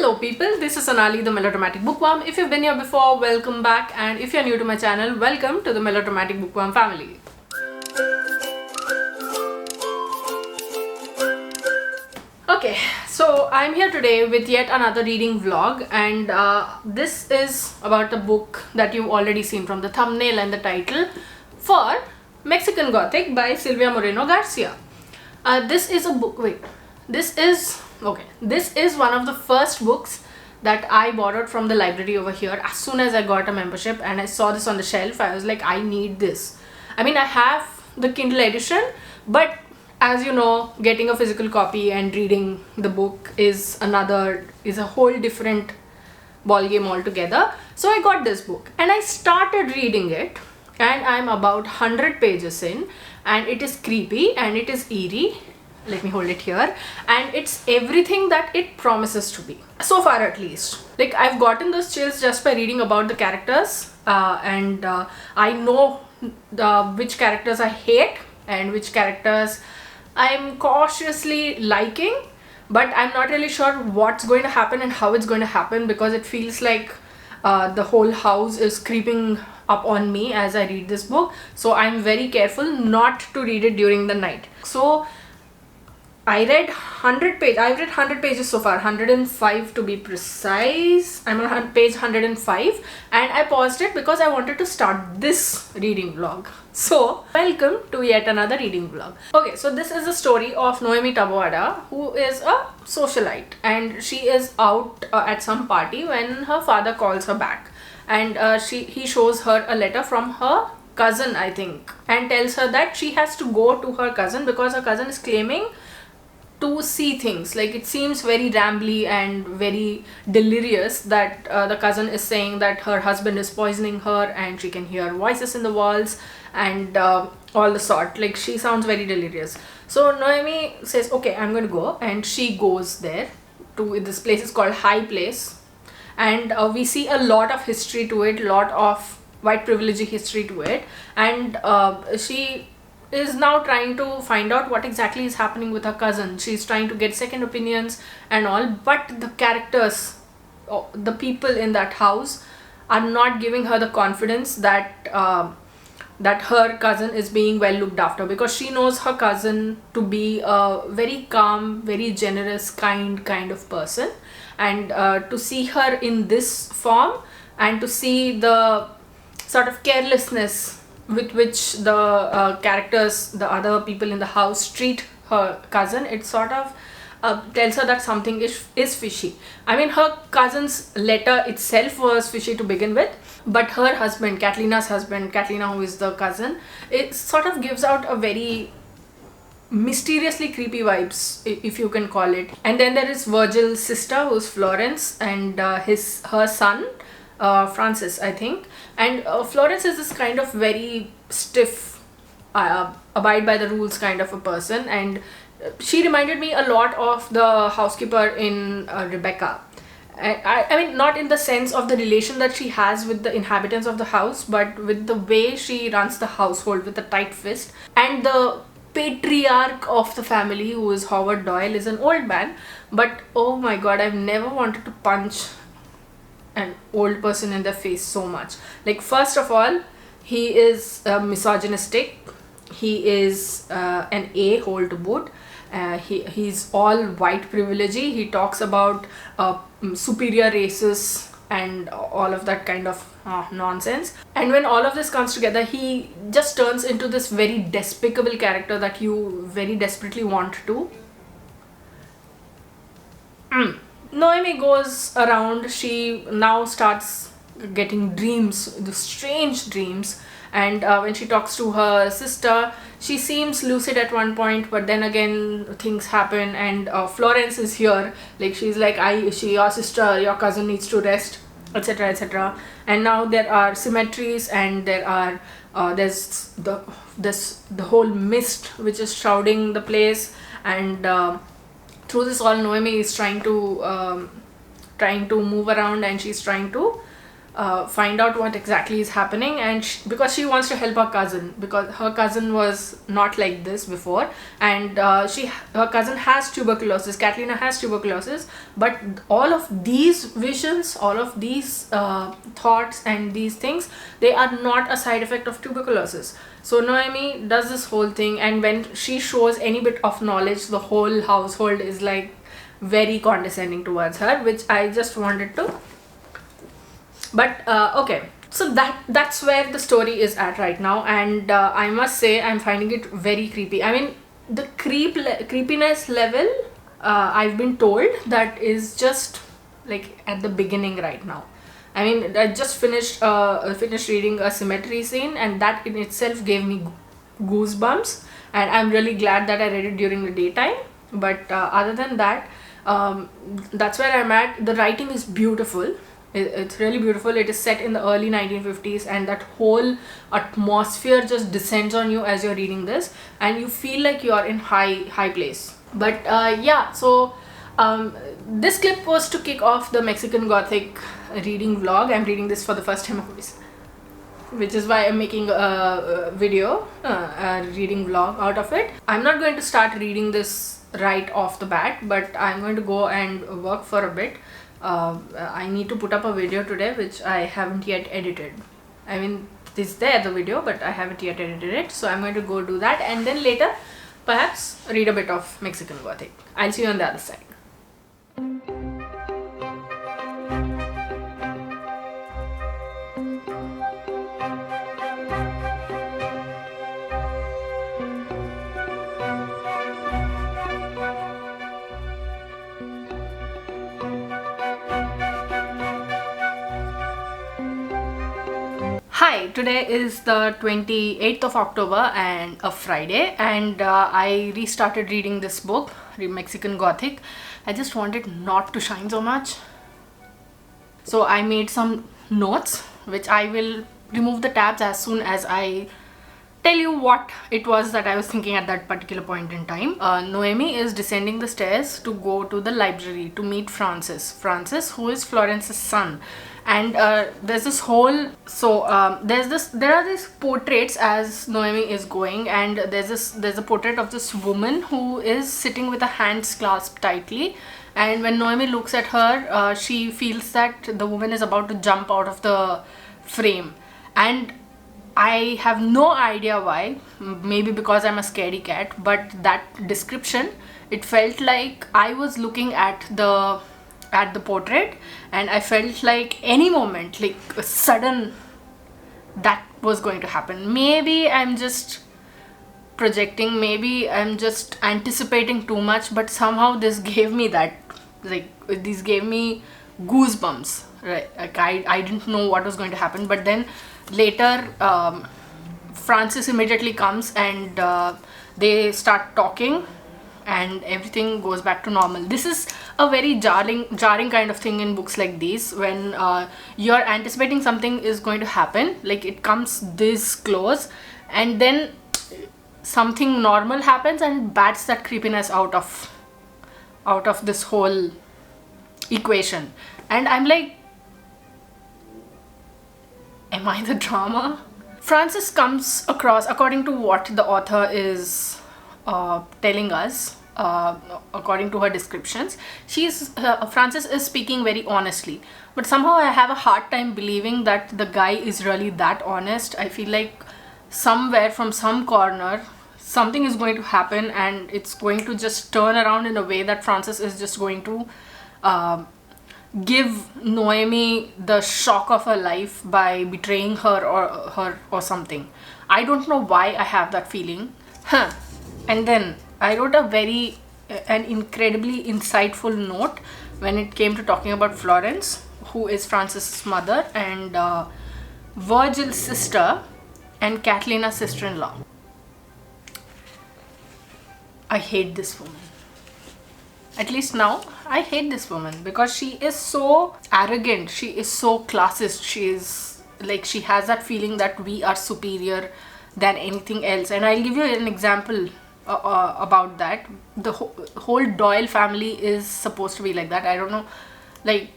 Hello people, this is Sonali, the Melodramatic Bookworm. If you've been here before, welcome back, and if you're new to my channel, welcome to the Melodramatic Bookworm family. Okay, so I'm here today with yet another reading vlog, and this is about a book that you've already seen from the thumbnail and the title, for Mexican Gothic by Silvia Moreno Garcia. This is one of the first books that I borrowed from the library over here. As soon as I got a membership and I saw this on the shelf, I was like, I need this. I mean, I have the Kindle edition, but as you know, getting a physical copy and reading the book is a whole different ballgame altogether. So I got this book and I started reading it, and I'm about 100 pages in, and it is creepy and it is eerie. Let me hold it here, and it's everything that it promises to be, so far at least. Like, I've gotten those chills just by reading about the characters, and I know which characters I hate and which characters I'm cautiously liking, but I'm not really sure what's going to happen and how it's going to happen, because it feels like the whole house is creeping up on me as I read this book. So I'm very careful not to read it during the night. So I've read 100 pages so far, 105 to be precise. I'm on page 105, and I paused it because I wanted to start this reading vlog. So welcome to yet another reading vlog. Okay, so this is the story of Noemi Taboada, who is a socialite, and she is out at some party when her father calls her back, and he shows her a letter from her cousin, I think, and tells her that she has to go to her cousin because her cousin is claiming to see things. Like, it seems very rambly and very delirious that the cousin is saying that her husband is poisoning her and she can hear voices in the walls and all the sort. Like, she sounds very delirious. So Noemi says, okay, I'm going to go, and she goes there to this place. Is called High Place, and we see a lot of history to it, lot of white privilege history to it, and she is now trying to find out what exactly is happening with her cousin. She's trying to get second opinions and all, but the characters, the people in that house, are not giving her the confidence that that her cousin is being well looked after, because she knows her cousin to be a very calm, very generous, kind of person, and to see her in this form and to see the sort of carelessness with which the characters, the other people in the house, treat her cousin, it sort of tells her that something is fishy. I mean, her cousin's letter itself was fishy to begin with, but her husband, Catalina's husband, Catalina, who is the cousin, it sort of gives out a very mysteriously creepy vibes, if you can call it. And then there is Virgil's sister, who's Florence, and her son, Francis, I think. And Florence is this kind of very stiff, abide by the rules kind of a person, and she reminded me a lot of the housekeeper in Rebecca. I mean, not in the sense of the relation that she has with the inhabitants of the house, but with the way she runs the household with a tight fist. And the patriarch of the family, who is Howard Doyle, is an old man, but oh my god, I've never wanted to punch an old person in the face so much. Like, first of all, he is misogynistic, he is an a-hole to boot, he's all white privilege, he talks about superior races and all of that kind of nonsense. And when all of this comes together, he just turns into this very despicable character that you very desperately want to. Noemi goes around, she now starts getting dreams, the strange dreams, and when she talks to her sister, she seems lucid at one point, but then again things happen, and Florence is here, like, she's like, your sister, your cousin needs to rest, etc, etc. And now there are symmetries, and there's the whole mist which is shrouding the place, and through this all, Noemi is trying to move around, and she's trying to find out what exactly is happening, and because she wants to help her cousin, because her cousin was not like this before, and her cousin has tuberculosis. Catalina has tuberculosis, but all of these visions, all of these thoughts and these things, they are not a side effect of tuberculosis. So Noemi does this whole thing, and when she shows any bit of knowledge, the whole household is like very condescending towards her, which I just wanted to. But okay, so that's where the story is at right now, and I must say I'm finding it very creepy. I mean, the creepiness level, I've been told, that is just like at the beginning right now. I mean, I just finished reading a cemetery scene, and that in itself gave me goosebumps, and I'm really glad that I read it during the daytime. But other than that, that's where I'm at. The writing is beautiful. It's really beautiful. It is set in the early 1950s, and that whole atmosphere just descends on you as you're reading this, and you feel like you're in high place. But yeah, so this clip was to kick off the Mexican Gothic reading vlog. I'm reading this for the first time, which is why I'm making a video, a reading vlog out of it. I'm not going to start reading this right off the bat, but I'm going to go and work for a bit. I need to put up a video today, which I haven't yet edited. I mean, it's there, the video, but I haven't yet edited it. So I'm going to go do that, and then later perhaps read a bit of Mexican Gothic. I'll see you on the other side. Hi, today is the 28th of October and a Friday, and I restarted reading this book, Mexican Gothic. I just wanted not to shine so much. So I made some notes, which I will remove the tabs as soon as I tell you what it was that I was thinking at that particular point in time. Noemi is descending the stairs to go to the library to meet Francis, who is Florence's son. And there's this whole, there are these portraits as Noemi is going, and there's a portrait of this woman who is sitting with her hands clasped tightly, and when Noemi looks at her, she feels that the woman is about to jump out of the frame, and I have no idea why. Maybe because I'm a scaredy cat, but that description, it felt like I was looking at the portrait, and I felt like any moment, like a sudden, that was going to happen. Maybe I'm just projecting, maybe I'm just anticipating too much, but somehow this gave me that, this gave me goosebumps, right? Like I didn't know what was going to happen, but then later Francis immediately comes, and they start talking, and everything goes back to normal. This is a very jarring kind of thing in books like these, when you're anticipating something is going to happen, like it comes this close, and then something normal happens and bats that creepiness out of this whole equation. And I'm like, am I the drama? Francis comes across, according to what the author is telling us, according to her descriptions, Francis is speaking very honestly, but somehow I have a hard time believing that the guy is really that honest. I feel like somewhere from some corner something is going to happen, and it's going to just turn around in a way that Francis is just going to give Noemi the shock of her life by betraying her or something. I don't know why I have that feeling. And then I wrote an incredibly insightful note when it came to talking about Florence, who is Francis' mother and Virgil's sister and Catalina's sister-in-law. I hate this woman. At least now, I hate this woman because she is so arrogant, she is so classist, she has that feeling that we are superior than anything else. And I'll give you an example about that. The whole Doyle family is supposed to be like that. I don't know, like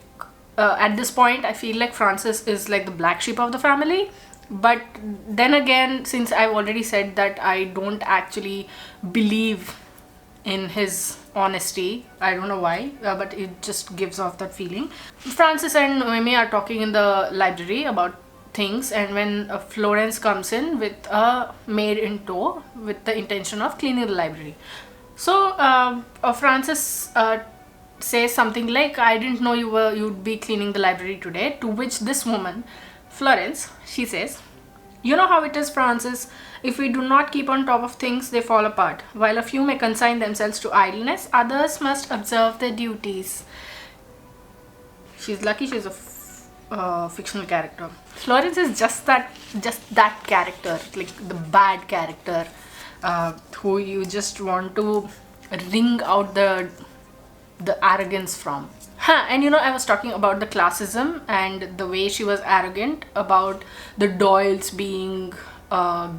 at this point I feel like Francis is like the black sheep of the family. But then again, since I've already said that I don't actually believe in his honesty, I don't know why, but it just gives off that feeling. Francis and Noemi are talking in the library about things, and when Florence comes in with a maid in tow with the intention of cleaning the library. So Francis says something like, I didn't know you'd be cleaning the library today, to which this woman, Florence, she says, you know how it is, Francis. If we do not keep on top of things, they fall apart. While a few may consign themselves to idleness, others must observe their duties. She's lucky she's a fictional character. Florence is just that character, like the bad character, who you just want to wring out the arrogance from. And I was talking about the classism and the way she was arrogant about the Doyles being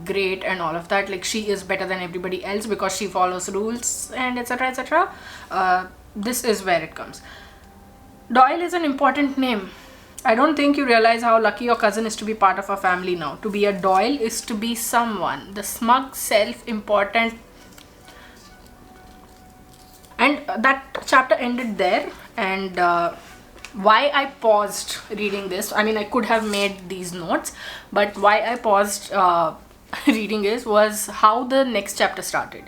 great and all of that. Like, she is better than everybody else because she follows rules and etc. etc. This is where it comes. Doyle is an important name. I don't think you realize how lucky your cousin is to be part of our family now. To be a Doyle is to be someone. The smug, self-important. And that chapter ended there. And why I paused reading this, I mean, I could have made these notes, but why I paused reading this was how the next chapter started.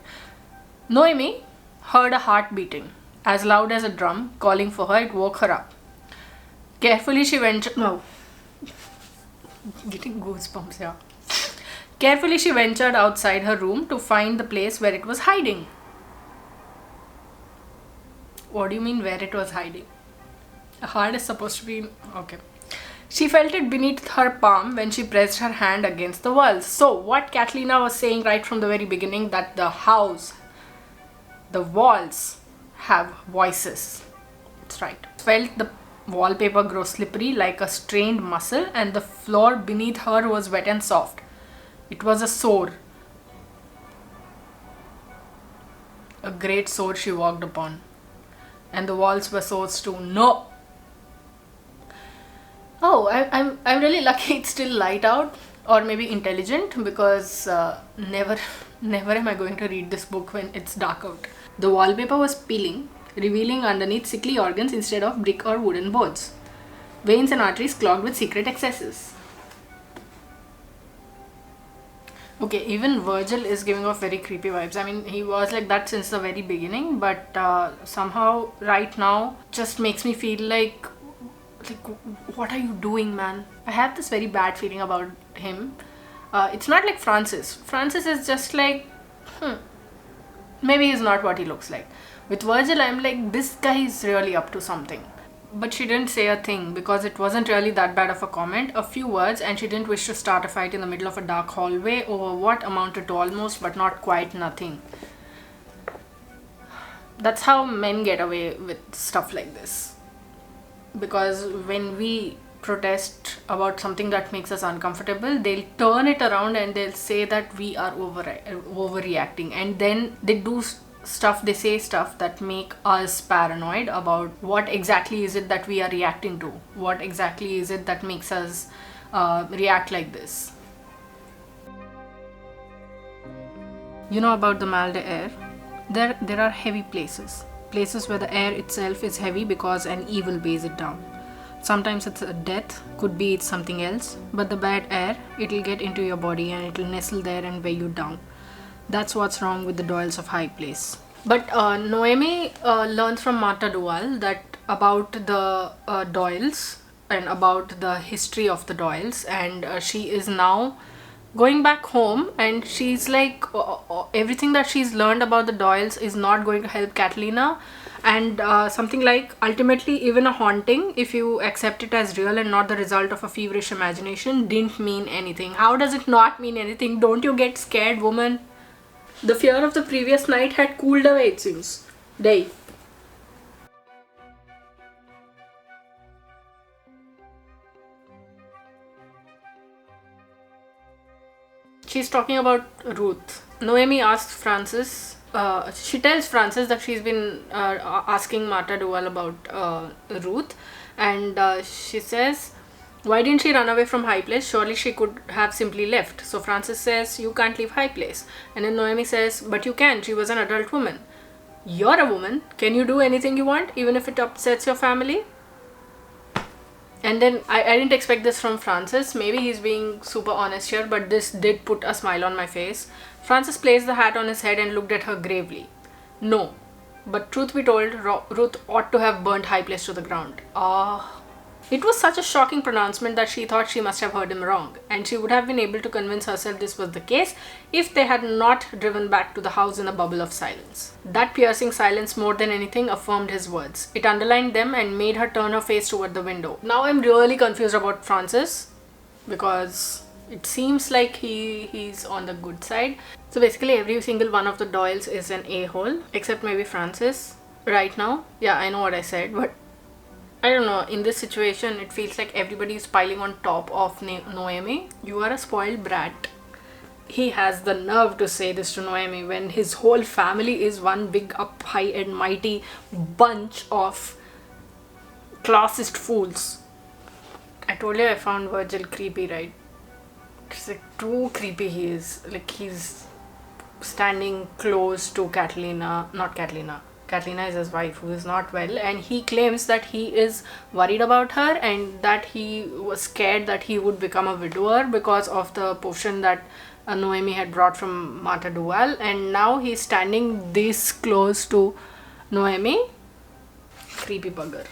Noemi heard a heart beating as loud as a drum calling for her. It woke her up. Carefully she ventured... No. Getting goosebumps, yeah. Carefully she ventured outside her room to find the place where it was hiding. What do you mean where it was hiding? A heart is supposed to be... Okay. She felt it beneath her palm when she pressed her hand against the walls. So what Catalina was saying right from the very beginning, that the house, the walls have voices. That's right. Felt the wallpaper grow slippery like a strained muscle, and the floor beneath her was wet and soft. It was a sore. A great sore she walked upon. And the walls were sores too. No! Oh, I'm really lucky it's still light out, or maybe intelligent, because never am I going to read this book when it's dark out. The wallpaper was peeling, revealing underneath sickly organs instead of brick or wooden boards. Veins and arteries clogged with secret excesses. Okay, even Virgil is giving off very creepy vibes. I mean, he was like that since the very beginning, but somehow right now just makes me feel like, what are you doing, man? I have this very bad feeling about him. It's not like Francis. Francis is just like, maybe he's not what he looks like. With Virgil, I'm like, this guy is really up to something. But she didn't say a thing because it wasn't really that bad of a comment. A few words, and she didn't wish to start a fight in the middle of a dark hallway over what amounted to almost but not quite nothing. That's how men get away with stuff like this. Because when we protest about something that makes us uncomfortable, they'll turn it around and they'll say that we are overreacting, and then they they say stuff that make us paranoid about what exactly is it that we are reacting to, what exactly is it that makes us react like this. You know about the mal de air? There are heavy places where the air itself is heavy because an evil weighs it down. Sometimes it's a death, could be it's something else, but the bad air, it'll get into your body and it'll nestle there and weigh you down. That's what's wrong with the Doyles of High Place. But Noemi learns from Martha Duval that about the Doyles and about the history of the Doyles, and she is now going back home, and she's like, everything that she's learned about the Doyles is not going to help Catalina, and something like, ultimately even a haunting, if you accept it as real and not the result of a feverish imagination, didn't mean anything. How does it not mean anything? Don't you get scared, woman? The fear of the previous night had cooled away, it seems. Day. She's talking about Ruth. Noemi asks Francis she tells Frances that she's been asking Marta Duval about Ruth, and she says, why didn't she run away from High Place? Surely she could have simply left. So Frances says, you can't leave High Place. And then Noemi says, but you can. She was an adult woman. You're a woman. Can you do anything you want, even if it upsets your family? And then I didn't expect this from Frances. Maybe he's being super honest here, but this did put a smile on my face. Frances placed the hat on his head and looked at her gravely. No, but truth be told, Ruth ought to have burnt High Place to the ground. It was such a shocking pronouncement that she thought she must have heard him wrong, and she would have been able to convince herself this was the case if they had not driven back to the house in a bubble of silence. That piercing silence more than anything affirmed his words. It underlined them and made her turn her face toward the window. Now I'm really confused about Frances, because it seems like he's on the good side. So basically every single one of the Doyles is an a-hole, except maybe Frances right now. Yeah, I know what I said, but I don't know, in this situation it feels like everybody is piling on top of Noemi. You are a spoiled brat. He has the nerve to say this to Noemi when his whole family is one big up high and mighty bunch of classist fools. I told you I found Virgil creepy, right? It's like too creepy he is. Like he's standing close to Catalina, not Catalina. Catalina is his wife, who is not well, and he claims that he is worried about her and that he was scared that he would become a widower because of the potion that Noemi had brought from Marta Duval, and now he's standing this close to Noemi. Creepy bugger.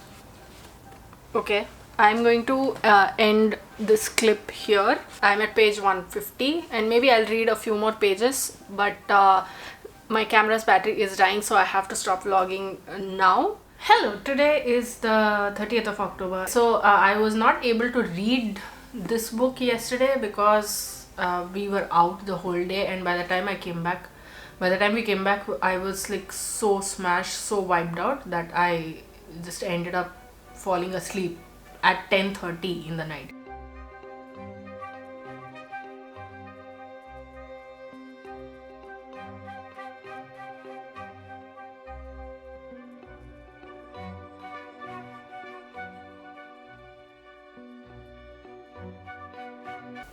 Okay, I'm going to end this clip here. I'm at page 150 and maybe I'll read a few more pages, but my camera's battery is dying, so I have to stop vlogging now. Hello, today is the 30th of October. So I was not able to read this book yesterday because we were out the whole day, and by the time we came back, I was like so smashed, so wiped out that I just ended up falling asleep at 10:30 in the night.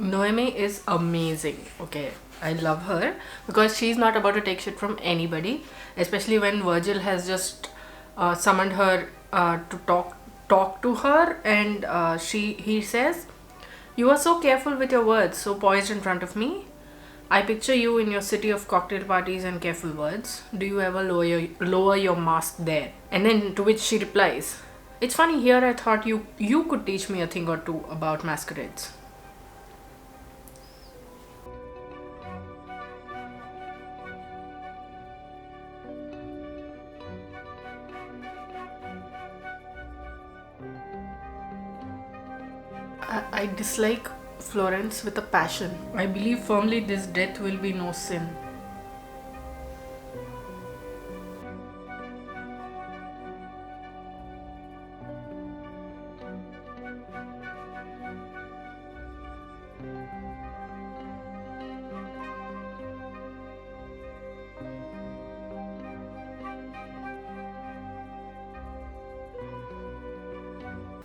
Noemi is amazing. Okay, I love her because she's not about to take shit from anybody, especially when Virgil has just summoned her to talk to her, and he says, "You are so careful with your words, so poised in front of me. I picture you in your city of cocktail parties and careful words. Do you ever lower your mask there?" And then to which she replies, "It's funny, here I thought you could teach me a thing or two about masquerades." I dislike Florence with a passion. I believe firmly this death will be no sin.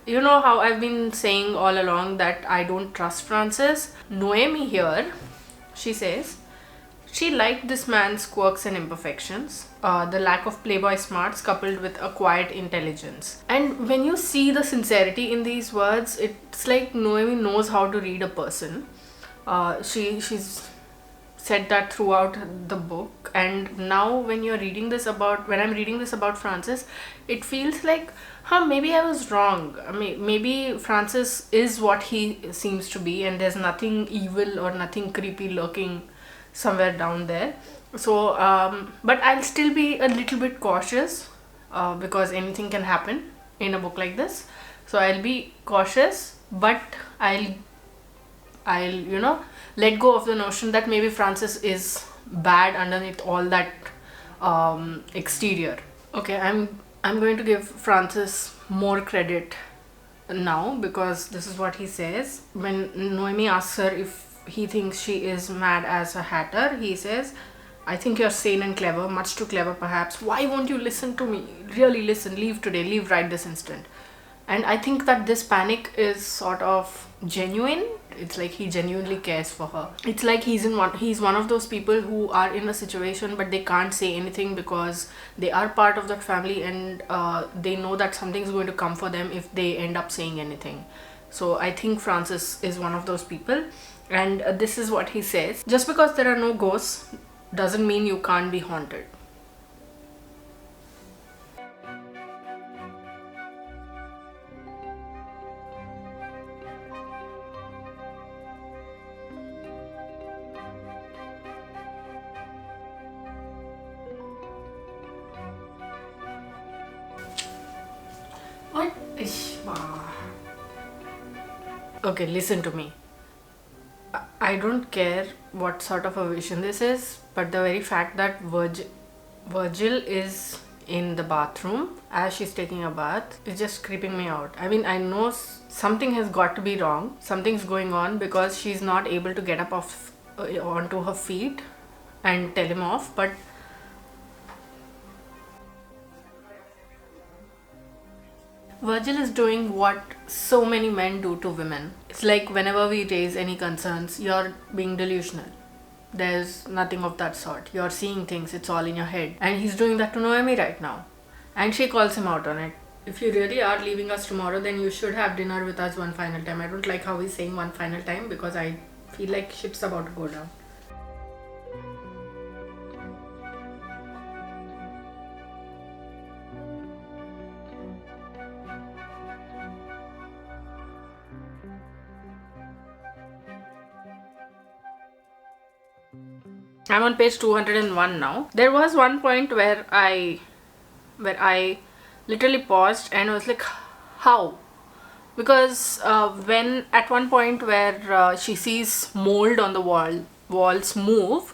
You know how I've been saying all along that I don't trust Frances? Noemi here, she says, she liked this man's quirks and imperfections, the lack of playboy smarts coupled with a quiet intelligence. And when you see the sincerity in these words, it's like Noemi knows how to read a person. She's said that throughout the book, and now when I'm reading this about Frances, it feels like, maybe I was wrong. Maybe Frances is what he seems to be, and there's nothing evil or nothing creepy lurking somewhere down there. So but I'll still be a little bit cautious because anything can happen in a book like this. So I'll be cautious, but I'll let go of the notion that maybe Frances is bad underneath all that exterior. Okay, I'm going to give Frances more credit now, because this is what he says. When Noemi asks her if he thinks she is mad as a hatter, he says, I think you're sane and clever, much too clever perhaps. Why won't you listen to me? Really listen, leave today, leave right this instant. And I think that this panic is sort of genuine. It's like he genuinely cares for her. It's like he's one of those people who are in a situation but they can't say anything because they are part of that family, and they know that something's going to come for them if they end up saying anything. So I think Francis is one of those people, and this is what he says: just because there are no ghosts doesn't mean you can't be haunted. What? Okay, listen to me. I don't care what sort of a vision this is, but the very fact that Virgil is in the bathroom as she's taking a bath is just creeping me out. I mean, I know something has got to be wrong. Something's going on because she's not able to get up onto her feet and tell him off, but Virgil is doing what so many men do to women. It's like whenever we raise any concerns, you're being delusional. There's nothing of that sort. You're seeing things, it's all in your head. And he's doing that to Noemi right now. And she calls him out on it. If you really are leaving us tomorrow, then you should have dinner with us one final time. I don't like how he's saying one final time because I feel like shit's about to go down. I'm on page 201 now. There was one point where I literally paused and was like, how? Because when at one point where she sees mold on the walls move,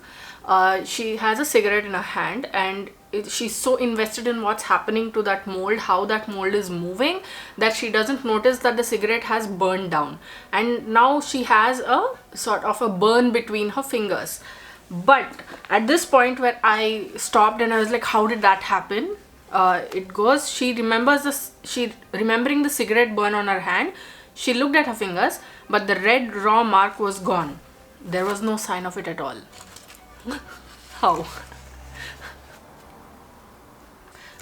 she has a cigarette in her hand, and she's so invested in what's happening to that mold, how that mold is moving, that she doesn't notice that the cigarette has burned down, and now she has a sort of a burn between her fingers. But at this point where I stopped and I was like, how did that happen? It goes, remembering the cigarette burn on her hand, she looked at her fingers, but the red raw mark was gone. There was no sign of it at all. How?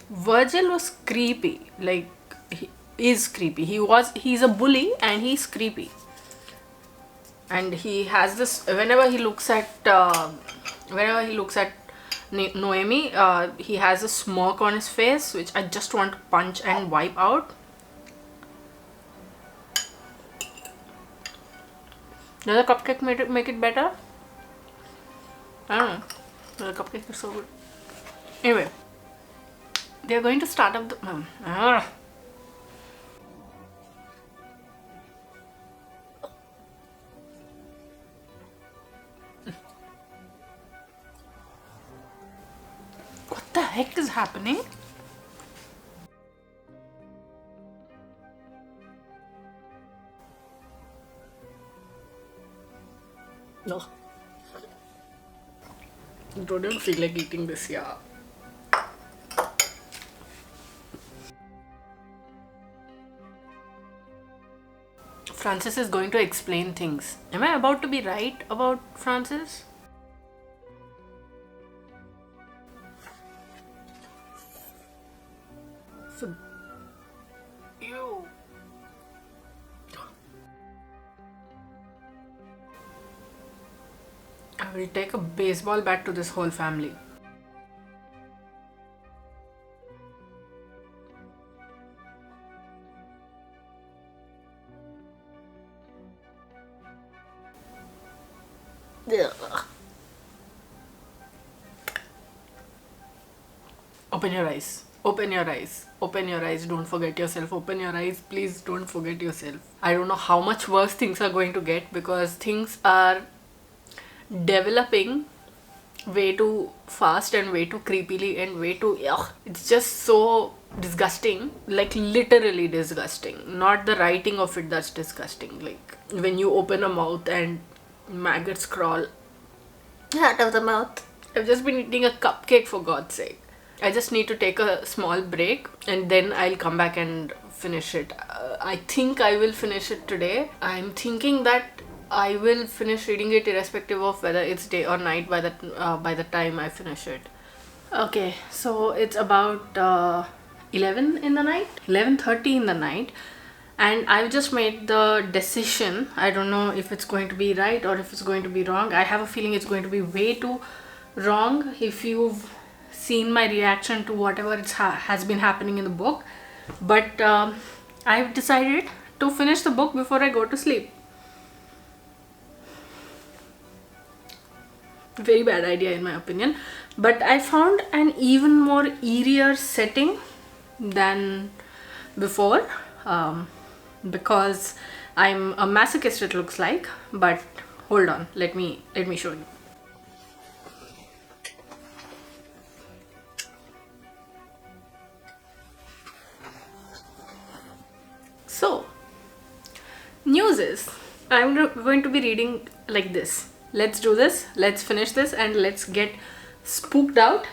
Virgil was creepy. Like, he is creepy. He's a bully and he's creepy. And he has this, whenever he looks at Noemi, he has a smirk on his face, which I just want to punch and wipe out. Does the cupcake make it better? I don't know. The cupcake is so good. Anyway, they are going to start up the... What the heck is happening? No. Don't even feel like eating this, yeah. Francis is going to explain things. Am I about to be right about Francis? So, ew. I will take a baseball bat to this whole family. Ugh. Open your eyes. Open your eyes. Open your eyes. Don't forget yourself. Open your eyes. Please don't forget yourself. I don't know how much worse things are going to get because things are developing way too fast and way too creepily and way too... Ugh. It's just so disgusting. Like literally disgusting. Not the writing of it that's disgusting. Like when you open a mouth and maggots crawl out of the mouth. I've just been eating a cupcake, for God's sake. I just need to take a small break and then I'll come back and finish it. I think I will finish it today. I'm thinking that I will finish reading it irrespective of whether it's day or night by the time I finish it. Okay, so it's about 11 in the night, 11:30 in the night, and I've just made the decision. I don't know if it's going to be right or if it's going to be wrong. I have a feeling it's going to be way too wrong if you've seen my reaction to whatever has been happening in the book. But I've decided to finish the book before I go to sleep. Very bad idea in my opinion, but I found an even more eerier setting than before, because I'm a masochist, it looks like. But hold on, let me show you. So, news is I'm going to be reading like this. Let's do this, let's finish this, and let's get spooked out.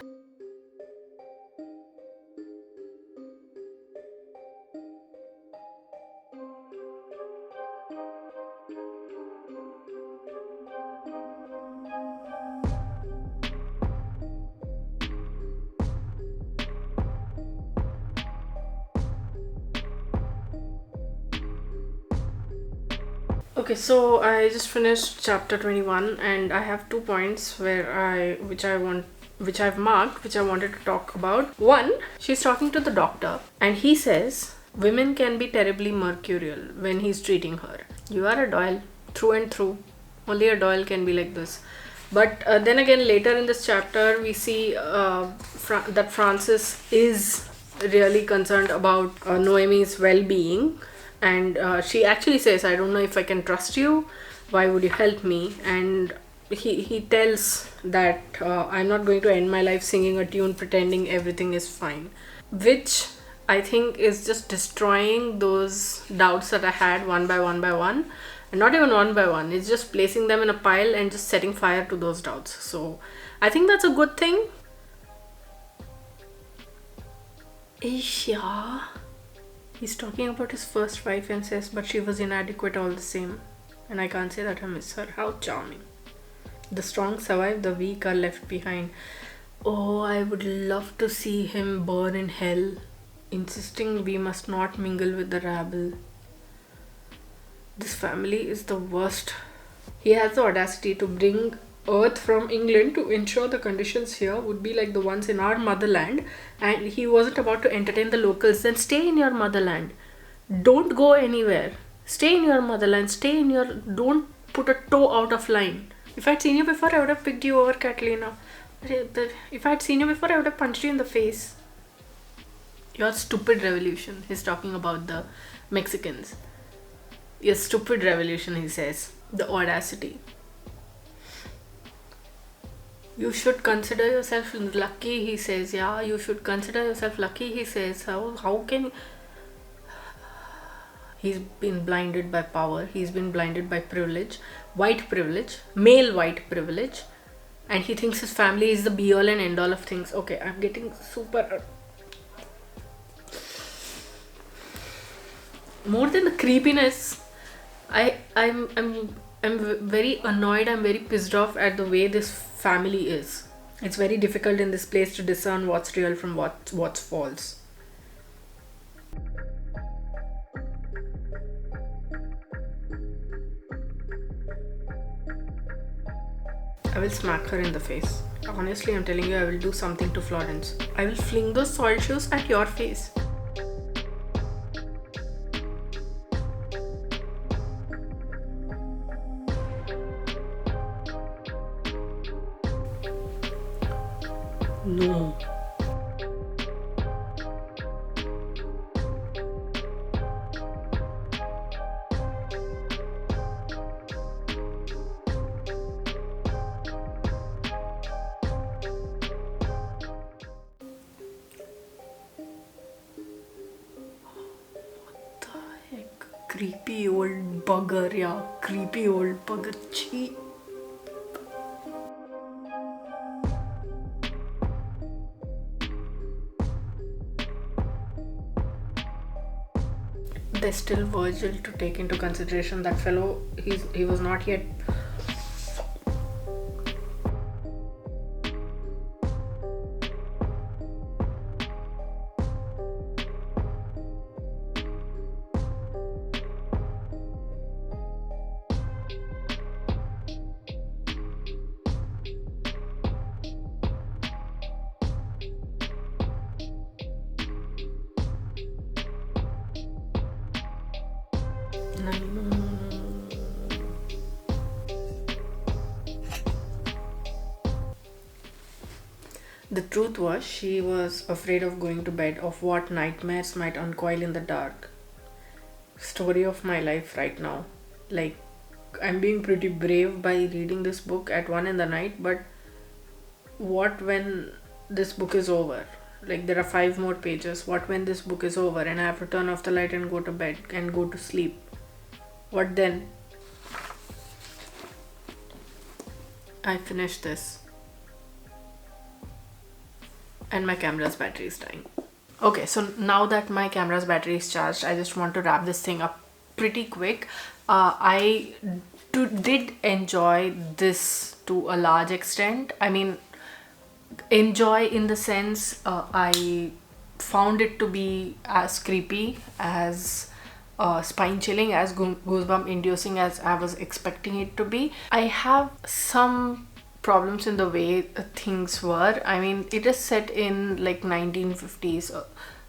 Okay, so I just finished chapter 21 and I have 2 points which I've marked, which I wanted to talk about. One, she's talking to the doctor and he says women can be terribly mercurial when he's treating her. You are a Doyle through and through. Only a Doyle can be like this. But then again, later in this chapter we see that Frances is really concerned about Noemi's well-being. And she actually says, I don't know if I can trust you. Why would you help me? And he tells that I'm not going to end my life singing a tune pretending everything is fine. Which I think is just destroying those doubts that I had one by one by one. And not even one by one. It's just placing them in a pile and just setting fire to those doubts. So I think that's a good thing. Yeah. He's talking about his first wife and says, but she was inadequate all the same. And I can't say that I miss her. How charming. The strong survive, the weak are left behind. Oh, I would love to see him burn in hell, insisting we must not mingle with the rabble. This family is the worst. He has the audacity to bring earth from England to ensure the conditions here would be like the ones in our motherland, and he wasn't about to entertain the locals. Then stay in your motherland. Don't go anywhere. Stay in your motherland. Don't put a toe out of line. If I'd seen you before, I would have picked you over, Catalina. If I'd seen you before, I would have punched you in the face. Your stupid revolution. He's talking about the Mexicans. Your stupid revolution, he says. The audacity. You should consider yourself lucky, he says. Yeah, you should consider yourself lucky, he says. How can... He's been blinded by power. He's been blinded by privilege. White privilege. Male white privilege. And he thinks his family is the be-all and end-all of things. Okay, I'm getting super... More than the creepiness, I'm very annoyed. I'm very pissed off at the way this family is. It's very difficult in this place to discern what's real from what's false. I will smack her in the face. Honestly, I'm telling you, I will do something to Florence. I will fling those salt shoes at your face. No. Creepy old bugger, yeah. Creepy old bugger. Chee. I still Virgil to take into consideration. That fellow, he was not yet. No, no, no, no. The truth was, she was afraid of going to bed, of what nightmares might uncoil in the dark. Story of my life right now. Like, I'm being pretty brave by reading this book at 1 in the night, but what when this book is over? Like, there are 5 more pages. What when this book is over and I have to turn off the light and go to bed and go to sleep? What then? I finished this. And my camera's battery is dying. Okay, so now that my camera's battery is charged, I just want to wrap this thing up pretty quick. I did enjoy this to a large extent. I mean, enjoy in the sense I found it to be as creepy, as spine chilling, as goosebump inducing as I was expecting it to be. I have some problems in the way things were. I mean, it is set in like 1950s,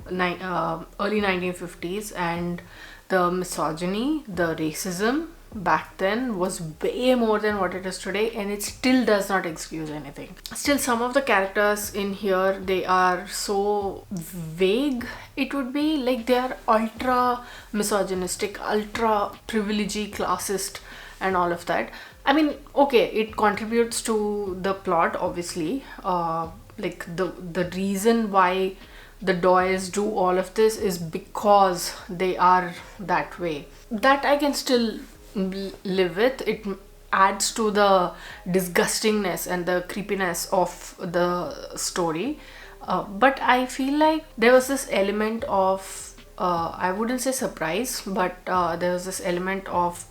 early 1950s, and the misogyny, the racism back then was way more than what it is today, and it still does not excuse anything. Still, some of the characters in here, they are so vague. It would be like they are ultra misogynistic, ultra privileged, classist, and all of that. I mean, okay, it contributes to the plot, obviously. Like the reason why the Doyles do all of this is because they are that way. That I can still live with. It adds to the disgustingness and the creepiness of the story. But I feel like there was this element of, I wouldn't say surprise, but there was this element of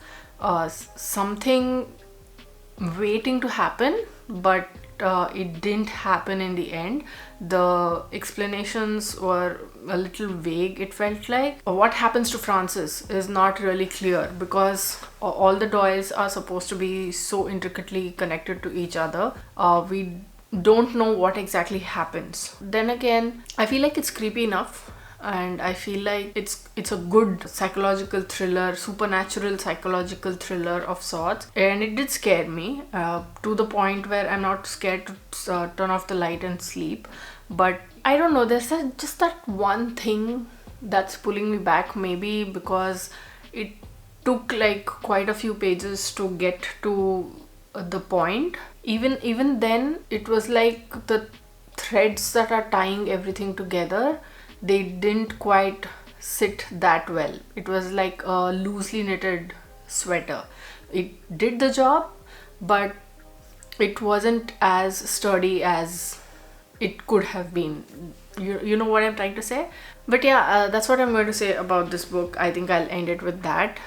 something waiting to happen, but it didn't happen in the end. The explanations were a little vague, it felt like. What happens to Frances is not really clear because all the Doyles are supposed to be so intricately connected to each other. We don't know what exactly happens. Then again, I feel like it's creepy enough, and I feel like it's a good psychological thriller, supernatural psychological thriller of sorts, and it did scare me to the point where I'm not scared to turn off the light and sleep. But I don't know, there's just that one thing that's pulling me back, maybe because it took like quite a few pages to get to the point. Even then, it was like the threads that are tying everything together, they didn't quite sit that well. It was like a loosely knitted sweater. It did the job, but it wasn't as sturdy as it could have been. You know what I'm trying to say? But yeah, that's what I'm going to say about this book. I think I'll end it with that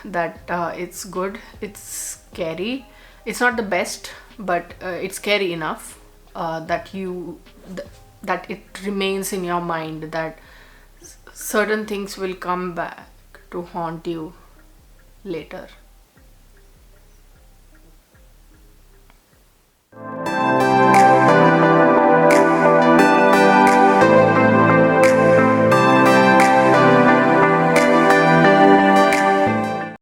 it's good, it's scary. It's not the best, but it's scary enough that it remains in your mind, that certain things will come back to haunt you later.